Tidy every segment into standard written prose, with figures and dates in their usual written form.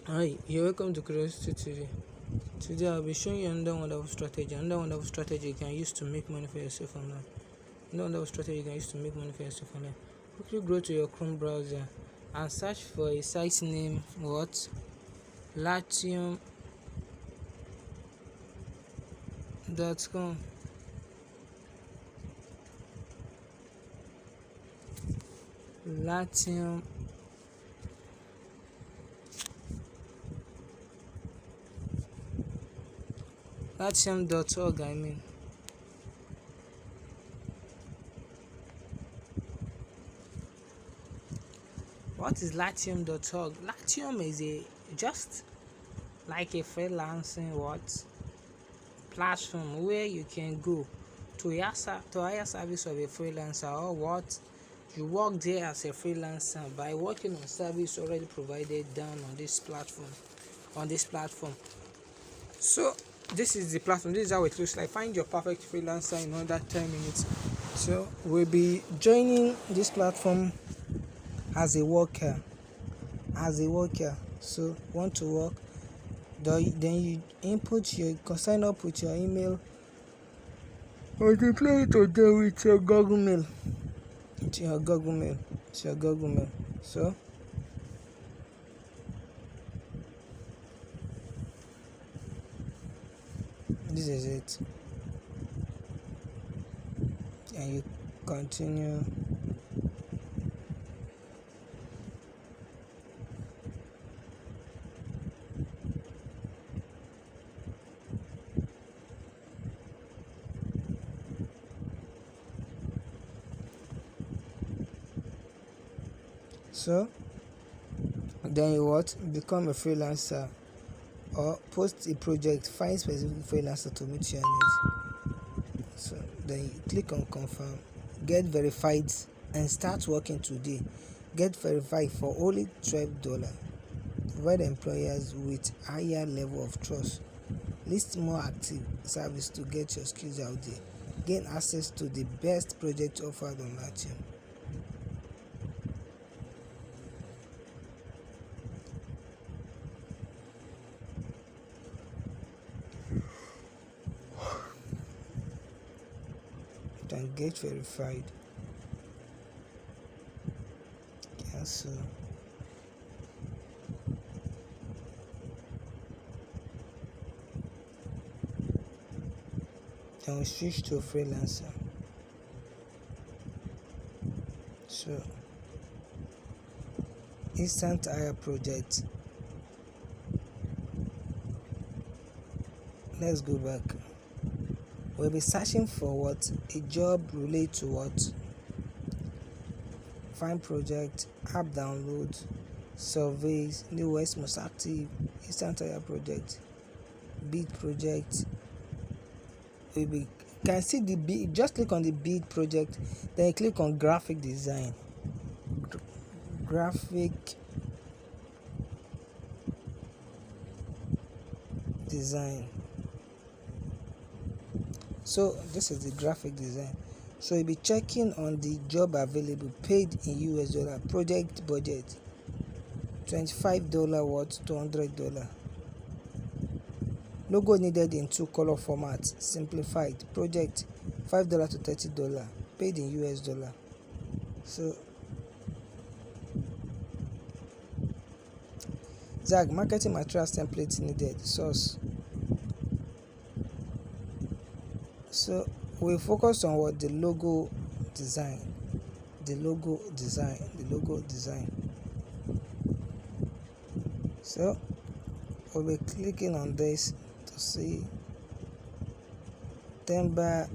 Hi, you're welcome to Curiosity today. Today I'll be showing you another wonderful strategy. Another wonderful strategy you can use to make money for yourself online. Another wonderful strategy you can use to make money for yourself online. Quickly go to your Chrome browser and search for a site name what Latium.com. Latium Latium.org I mean. What is Latium.org? Latium is a just like a freelancing what platform where you can go to hire service of a freelancer or what you work there as a freelancer by working on service already provided down on this platform. So this is the platform. This is how it looks like. Find your perfect freelancer in under 10 minutes. So we'll be joining this platform as a worker. So want to work, then you input your sign up with your email or deploy it again with your Google Mail. So this is it, and you continue. So then you what become a freelancer or post a project, find specific freelancer to meet your needs. So then you click on confirm, get verified, and start working today. Get verified for only $12. Provide employers with higher level of trust. List more active service to get your skills out there. Gain access to the best project offered on Latium. Then get verified. Cancel. Then we switch to freelancer. So instant hire project. Let's go back. We'll be searching for what a job relate to what. Find project, app download, surveys, newest most active, instant hire project, bid project. We be can see the bid. Just click on the bid project, then you click on graphic design. Graphic design. So this is the graphic design. So you'll be checking on the job available, paid in US dollar, project budget $25 what $200. Logo needed in 2 color formats, simplified, project $5 to $30, paid in US dollar. So Zag marketing materials template needed, source. So we focus on what the logo design. So we'll be clicking on this to see Temba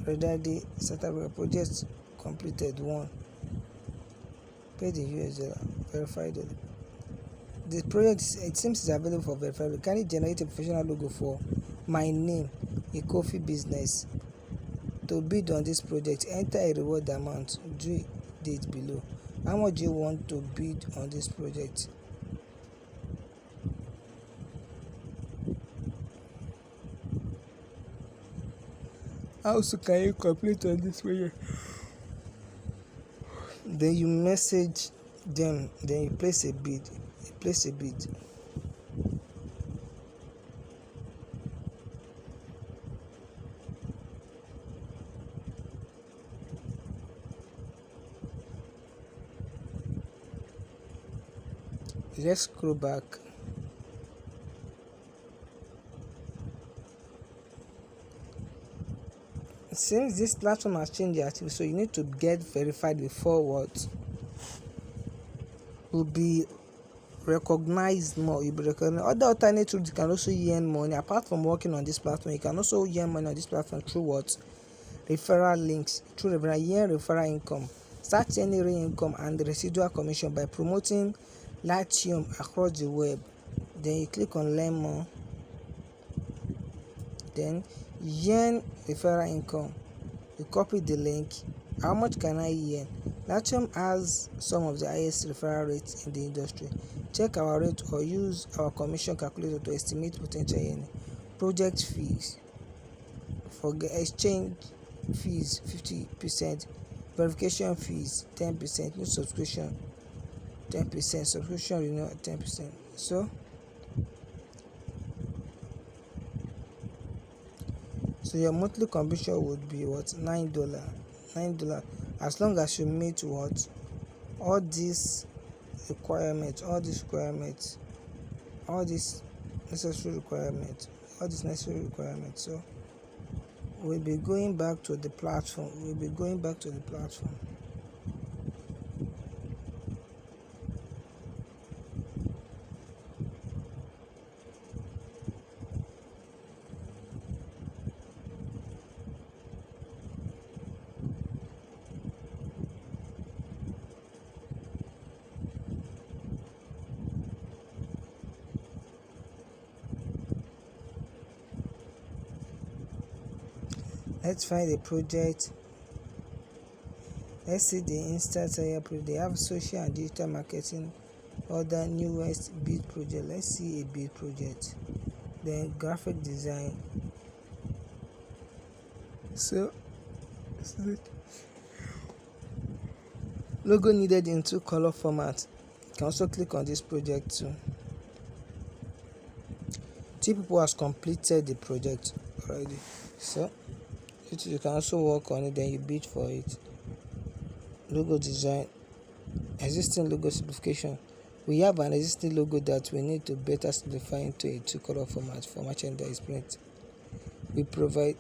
Redadi setup project completed 1, paid in US dollar, verified. The project it seems is available for verified. Can it generate a professional logo for my name, a coffee business? To bid on this project, enter a reward amount, due date below. How much do you want to bid on this project? How soon can you complete on this project? Then you message them, then you place a bid. let's scroll back. Since this platform has changed the activity, so you need to get verified before what will be recognized more. You'll be recognized. Other alternate routes, you can also earn money apart from working on this platform. You can also earn money on this platform through what? Referral links, through referral income. Start generating income and residual commission by promoting Latium across the web. Then you click on learn more. Then earn referral income. You copy the link. How much can I earn? Latium has some of the highest referral rates in the industry. Check our rate or use our commission calculator to estimate potential earning. Project fees. For exchange fees 50%, verification fees 10%, new subscription 10%, subscription renewal 10%. So your monthly commission would be what? $9 as long as you meet what? all these requirements, all these necessary requirements. So we'll be going back to the platform. Let's find a project. Let's see the Insta Tire project. They have social and digital marketing, other newest bid project. Let's see a bid project. Then graphic design. So logo needed in 2 color formats. You can also click on this project too. 2 people has completed the project already. So you can also work on it, then you bid for it. Logo design, existing logo simplification. We have an existing logo that we need to better simplify into a 2-color format for merchandise print. We provide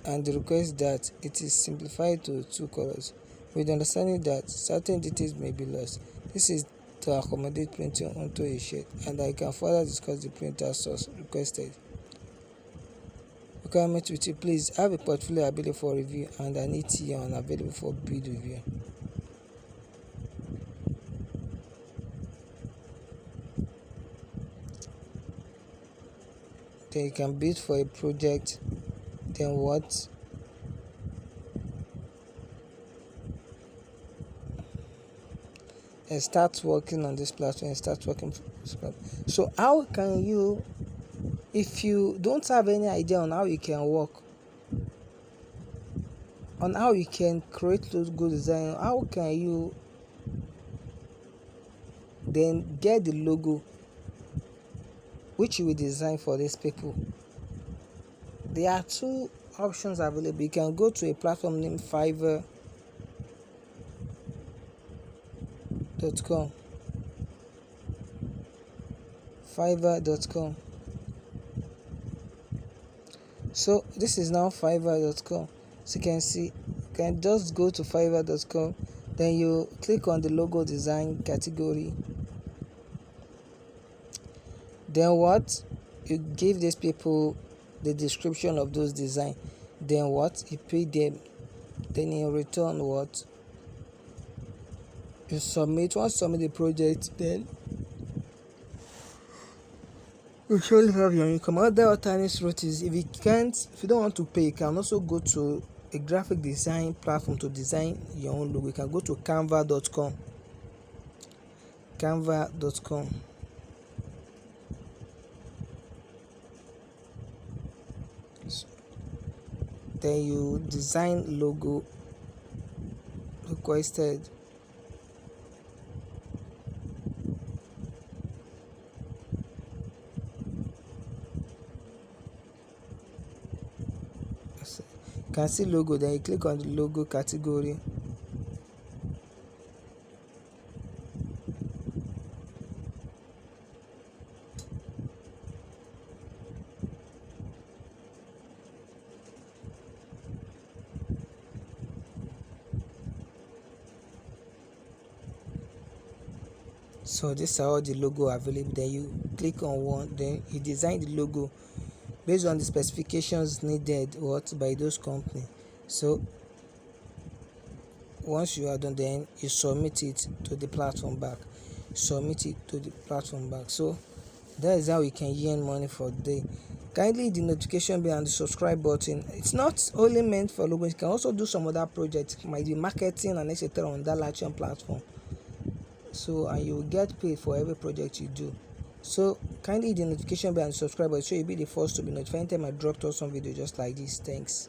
and request that it is simplified to 2 colors, with the understanding that certain details may be lost. This is to accommodate printing onto a sheet, and I can further discuss the printer source requested. Requirement with you: please have a portfolio available for review and an ETA available for bid review. Then you can bid for a project. Then what? And start working on this platform. So how can you, if you don't have any idea on how you can work, on how you can create logo design, how can you then get the logo which you will design for these people? There are 2 options available. You can go to a platform named Fiverr.com. So this is now Fiverr.com. So you can see, you can just go to Fiverr.com, then you click on the logo design category. Then what? You give these people the description of those design. Then what? You pay them. Then in return, what? You submit. Once you submit the project, then you surely have your income. Other alternate route is, if you don't want to pay, you can also go to a graphic design platform to design your own logo. You can go to Canva.com. Then you design logo requested. You can see logo, then you click on the logo category. So these are all the logo available. Then you click on one, then you design the logo based on the specifications needed by those company. So once you are done, then you submit it to the platform back. So that is how you can earn money for the day. Kindly the notification bell and the subscribe button. It's not only meant for logos, you can also do some other projects, might be marketing and etc. on that Latchon platform. So and you will get paid for every project you do. So kindly the notification bell and subscribe button so you'll be the first to be notified anytime I drop some video just like this. Thanks.